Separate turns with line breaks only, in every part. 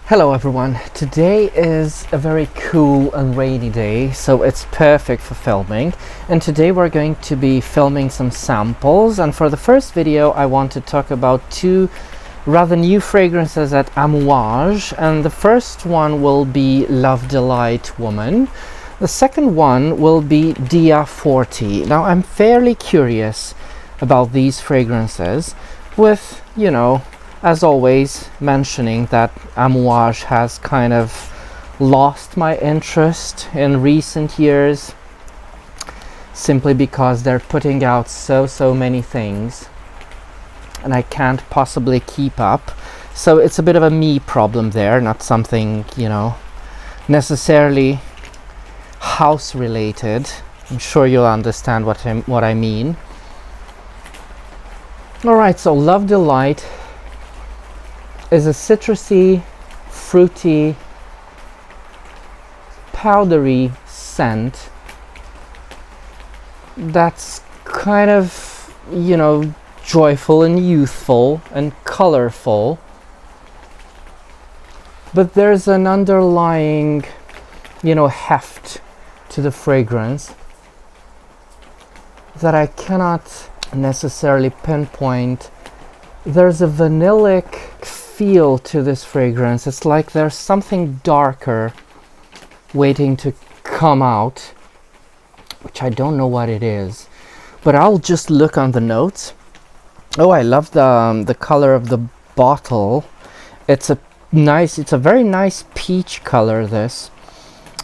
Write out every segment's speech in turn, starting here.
Hello everyone, today is a very cool and rainy day, so it's perfect for filming. And today we're going to be filming some samples, and for the first video I want to talk about two rather new fragrances at Amouage, and the first one will be Love Delight Woman. The second one will be Dia 40. Now I'm fairly curious about these fragrances, with, as always, mentioning that Amouage has kind of lost my interest in recent years, simply because they're putting out so many things and I can't possibly keep up. So it's a bit of a me problem there, not something, necessarily house related. I'm sure you'll understand what I mean. Alright, so Love Delight is a citrusy, fruity, powdery scent that's kind of, joyful and youthful and colorful. But there's an underlying, heft to the fragrance that I cannot necessarily pinpoint. There's a vanillic feel to this fragrance. It's like there's something darker waiting to come out, which I don't know what it is, but I'll just look on the notes. Oh, I love the color of the bottle. It's a very nice peach color, this.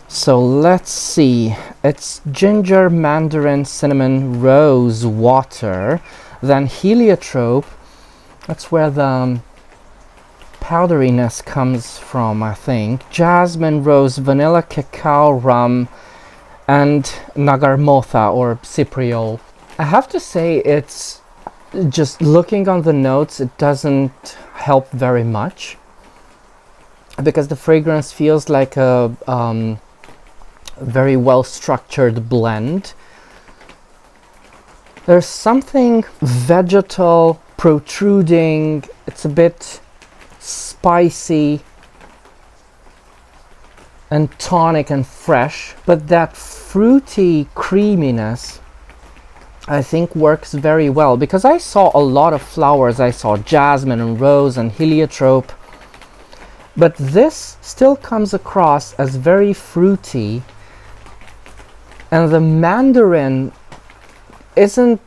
So let's see. It's ginger, mandarin, cinnamon, rose, water, then heliotrope. That's where the powderiness comes from, I think. Jasmine, rose, vanilla, cacao, rum, and nagarmotha or cypriol. I have to say, it's just looking on the notes, it doesn't help very much, because the fragrance feels like a very well structured blend. There's something vegetal, protruding. It's a bit spicy and tonic and fresh, but that fruity creaminess I think works very well, because I saw a lot of flowers. I saw jasmine and rose and heliotrope, but this still comes across as very fruity, and the mandarin isn't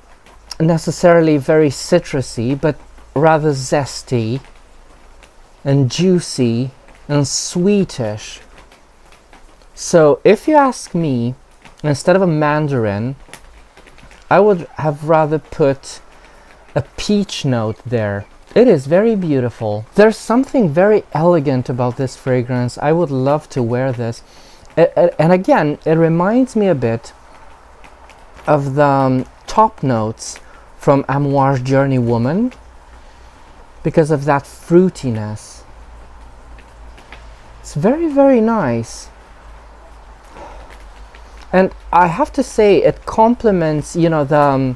necessarily very citrusy, but rather zesty and juicy and sweetish. So if you ask me, instead of a mandarin, I would have rather put a peach note there. It is very beautiful. There's something very elegant about this fragrance. I would love to wear this. And again, it reminds me a bit of the top notes from Amouage Journey Woman, because of that fruitiness. It's very nice. And I have to say, it complements, the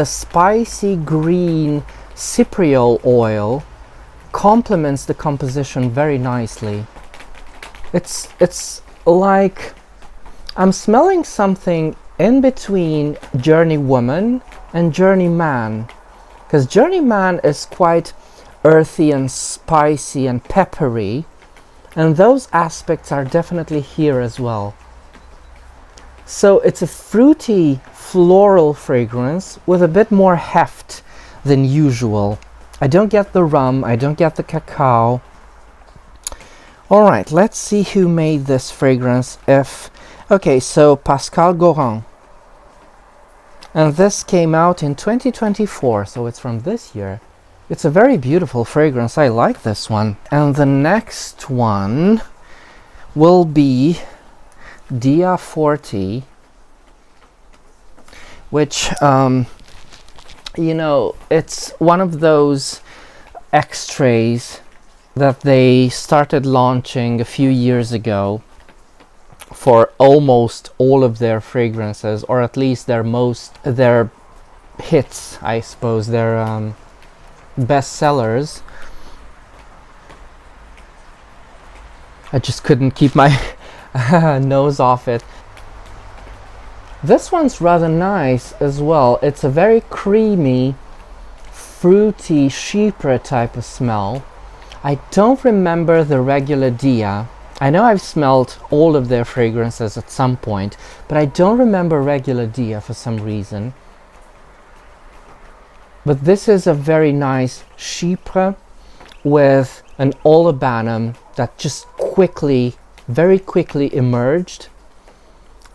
spicy green cypriol oil complements the composition very nicely. It's like I'm smelling something in between Journey Woman and Journey Man, because Journey Man is quite earthy and spicy and peppery, and those aspects are definitely here as well. So it's a fruity floral fragrance with a bit more heft than usual. I don't get the rum, I don't get the cacao. Alright, let's see who made this fragrance. Okay, so Pascal Gorin. And this came out in 2024, so it's from this year. It's a very beautiful fragrance. I like this one. And the next one will be Dia 40, which, it's one of those extras that they started launching a few years ago for almost all of their fragrances, or at least their hits, I suppose, their best sellers. I just couldn't keep my nose off it. This one's rather nice as well. It's a very creamy, fruity, chypre type of smell. I don't remember the regular Dia. I know I've smelled all of their fragrances at some point, but I don't remember regular Dia for some reason. But this is a very nice chypre with an olibanum that just quickly, very quickly emerged.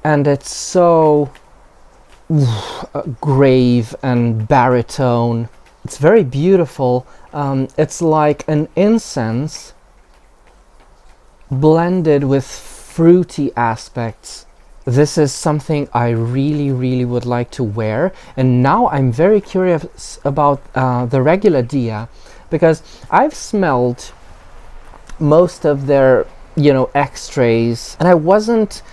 And it's so grave and baritone. It's very beautiful. It's like an incense blended with fruity aspects. This is something I really, really would like to wear. And now I'm very curious about the regular Dia, because I've smelled most of their, extrays, and I wasn't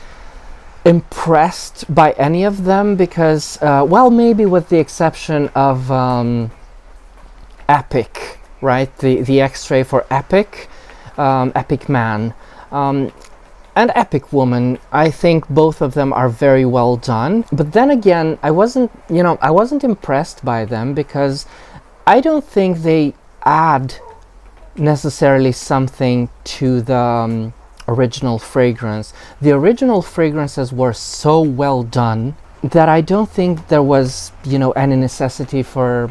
impressed by any of them because, well, maybe with the exception of Epic, right? The X-ray for Epic, Epic Man, and Epic Woman. I think both of them are very well done. But then again, I wasn't impressed by them because I don't think they add necessarily something to the original fragrance. The original fragrances were so well done that I don't think there was, any necessity for,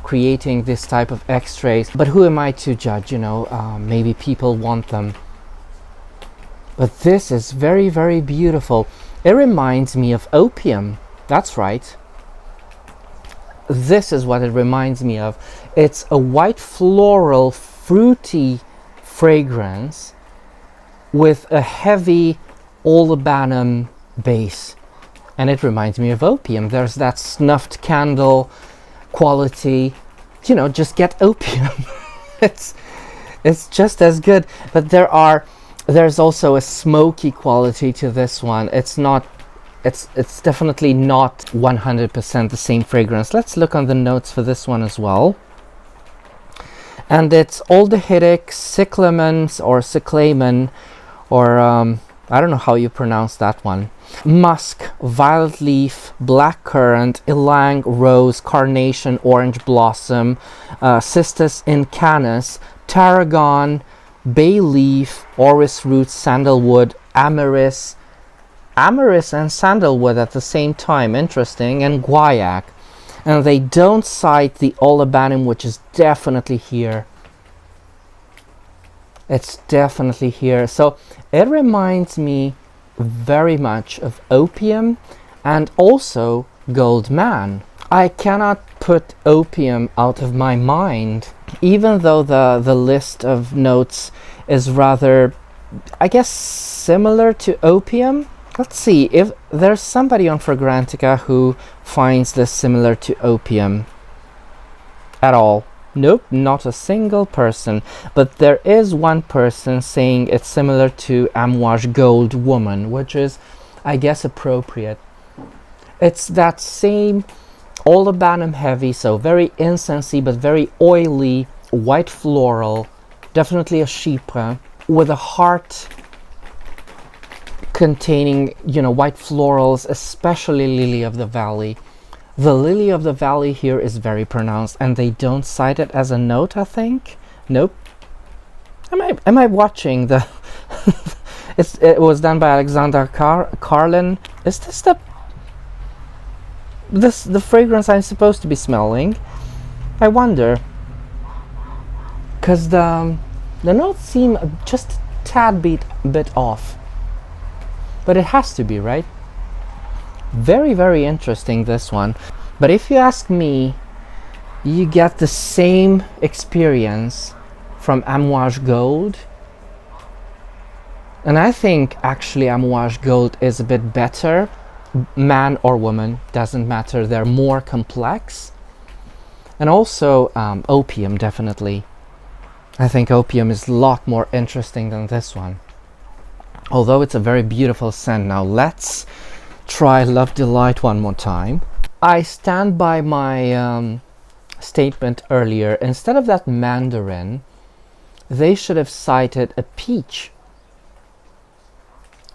creating this type of X-rays. But who am I to judge, maybe people want them. But this is very, very beautiful. It reminds me of opium. That's right. This is what it reminds me of. It's a white floral, fruity fragrance with a heavy olibanum base, and it reminds me of opium. There's that snuffed candle quality. Just get opium. it's just as good. But there's also a smoky quality to this one. It's definitely not 100% the same fragrance. Let's look on the notes for this one as well. And it's aldehydic, cyclamen or cyclamen, or I don't know how you pronounce that one. Musk, violet leaf, blackcurrant, ylang, rose, carnation, orange blossom, cistus incanus, tarragon, bay leaf, orris root, sandalwood, amyris and sandalwood at the same time. Interesting. And guaiac. And they don't cite the olibanum, which is definitely here. It's definitely here. So it reminds me very much of opium and also Gold Man. I cannot put opium out of my mind, even though the list of notes is rather, I guess, similar to opium. Let's see if there's somebody on Fragrantica who finds this similar to opium at all. Nope, not a single person. But there is one person saying it's similar to Amouage Gold Woman, which is, I guess, appropriate. It's that same olibanum heavy, so very incensey but very oily, white floral, definitely a chypre, with a heart containing, white florals, especially Lily of the Valley. The Lily of the Valley here is very pronounced, and they don't cite it as a note, I think. Nope. Am I watching the... It was done by Alexander Carlin. Is this the fragrance I'm supposed to be smelling? I wonder. Because the notes seem just a tad bit off. But it has to be, right? Very, very interesting, this one. But if you ask me, you get the same experience from Amouage Gold. And I think actually Amouage Gold is a bit better. Man or woman, doesn't matter. They're more complex. And also opium, definitely. I think opium is a lot more interesting than this one. Although it's a very beautiful scent. Now let's try Love Delight one more time. I stand by my statement earlier. Instead of that mandarin, they should have cited a peach.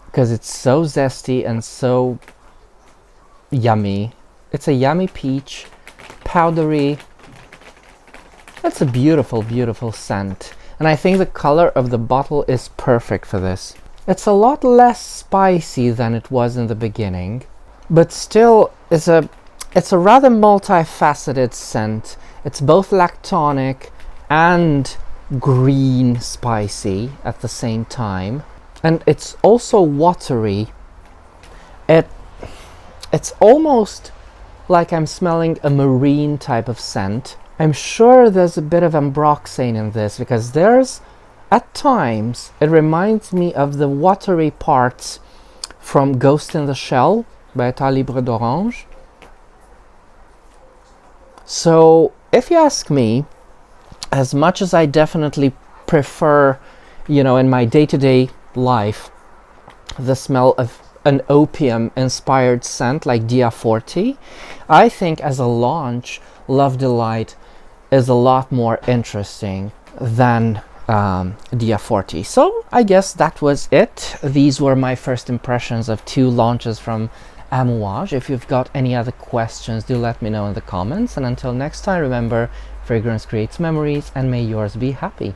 because it's so zesty and so yummy. It's a yummy peach, powdery. It's a beautiful, beautiful scent. And I think the color of the bottle is perfect for this. It's a lot less spicy than it was in the beginning, but still it's a rather multifaceted scent. It's both lactonic and green spicy at the same time. And it's also watery. It's almost like I'm smelling a marine type of scent. I'm sure there's a bit of ambroxane in this, because at times, it reminds me of the watery parts from Ghost in the Shell by État Libre d'Orange. So, if you ask me, as much as I definitely prefer, in my day-to-day life, the smell of an opium-inspired scent like Dia 40, I think as a launch, Love Delight is a lot more interesting than Dia 40. So I guess that was it. These were my first impressions of 2 launches from Amouage. If you've got any other questions, do let me know in the comments. And until next time, remember, fragrance creates memories, and may yours be happy.